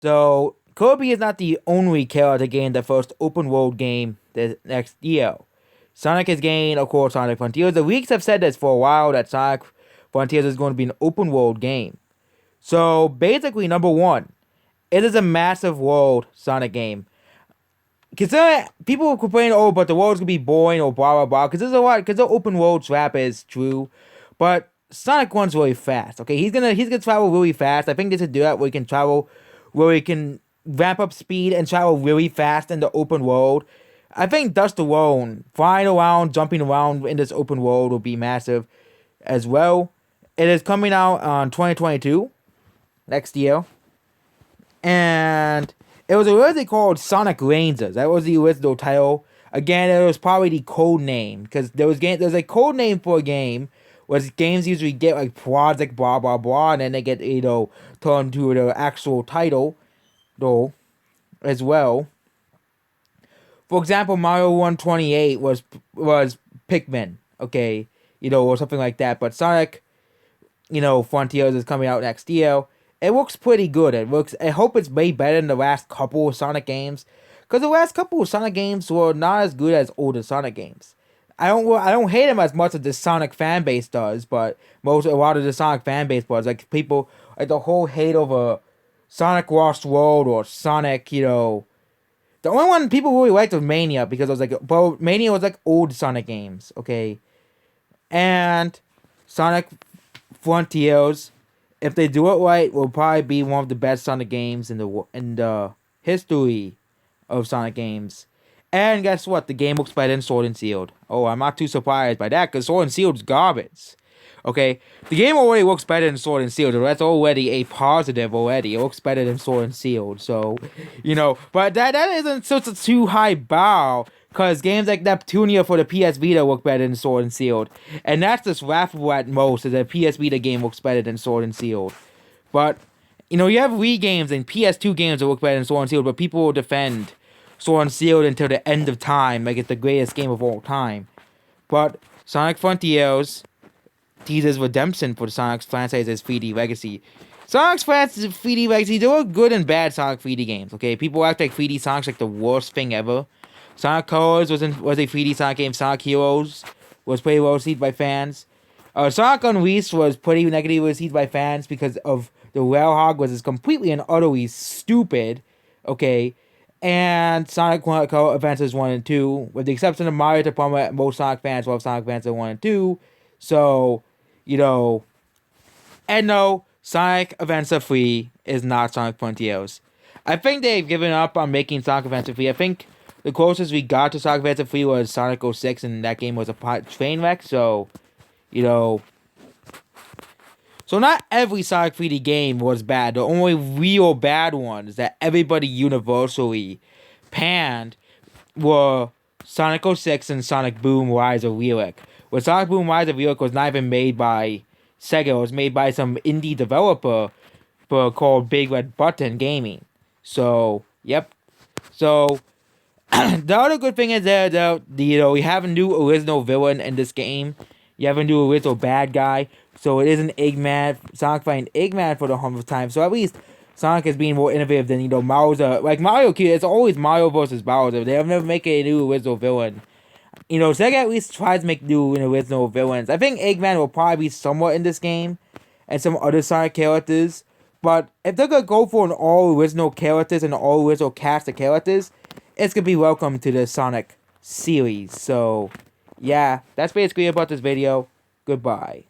So Kirby is not the only character to gain the first open world game the next year. Sonic has gained, of course, Sonic Frontiers. The leaks have said this for a while that Sonic Frontiers is going to be an open world game. So basically, number one, it is a massive world Sonic game. Consider people complain, oh, but the world's gonna be boring or blah blah blah. Because there's a lot. Because the open world trap is true, but Sonic runs really fast. Okay, he's gonna travel really fast. I think they should do that where he can travel, where he can ramp up speed and travel really fast in the open world. I think Dust alone, flying around, jumping around in this open world will be massive as well. It is coming out on 2022, next year. And it was originally called Sonic Rangers. That was the original title. Again, it was probably the code name because there's a code name for a game, where games usually get like Project blah blah blah, and then they get turned to the actual title, though, as well. For example, Mario 128 was Pikmin, okay, or something like that. But Sonic, Frontiers is coming out next year. It looks pretty good. I hope it's way better than the last couple of Sonic games, because the last couple of Sonic games were not as good as older Sonic games. I don't hate them as much as the Sonic fan base does, but a lot of the Sonic fan base was like people like the whole hate over Sonic Lost World or Sonic, The only one people really liked was Mania because it was like, well, Mania was like old Sonic games, okay, and Sonic Frontiers, if they do it right, will probably be one of the best Sonic games in the history of Sonic games. And guess what? The game looks better than Sword and Shield. Oh, I'm not too surprised by that because Sword and Shield's garbage. Okay, the game already looks better than Sword and Shield. So that's already a positive already. It looks better than Sword and Shield. So, but that isn't such a too high bar because games like Neptunia for the PS Vita look better than Sword and Shield. And that's just laughable at most, that a PS Vita game looks better than Sword and Shield. But, you have Wii games and PS2 games that look better than Sword and Shield, but people will defend Sword and Shield until the end of time, like it's the greatest game of all time. But Sonic Frontiers teases redemption for the Sonic franchise's 3D legacy. Sonic's franchise's 3D legacy, there were good and bad Sonic 3D games, okay? People act like 3D Sonic's like the worst thing ever. Sonic Colors was a 3D Sonic game. Sonic Heroes was pretty well received by fans. Sonic Unleashed was pretty negatively received by fans because of the Railhog was completely and utterly stupid, okay? And Sonic Adventures 1 and 2, with the exception of Mario to Plumber, most Sonic fans love Sonic Adventure 1 and 2. So, and no, Sonic Adventure 3 is not Sonic Frontiers. I think they've given up on making Sonic Adventure 3. I think the closest we got to Sonic Adventure 3 was Sonic 06, and that game was a train wreck, so, So not every Sonic 3D game was bad. The only real bad ones that everybody universally panned were Sonic 06 and Sonic Boom Rise of Lyric. Where Sonic Boom Rise of Lyric was not even made by Sega. It was made by some indie developer called Big Red Button Gaming. So, yep. So, the other good thing is that we have a new original villain in this game. You have a new original bad guy. So it isn't Eggman. Sonic fighting Eggman for the 100th time. So at least Sonic is being more innovative than, Bowser. Like Mario Kart, it's always Mario versus Bowser. They'll never make a new original villain. Sega at least tries to make new original villains. I think Eggman will probably be somewhat in this game. And some other Sonic characters. But if they're going to go for an all original characters and an all original cast of characters, it's going to be welcome to the Sonic series. So, yeah, that's basically about this video. Goodbye.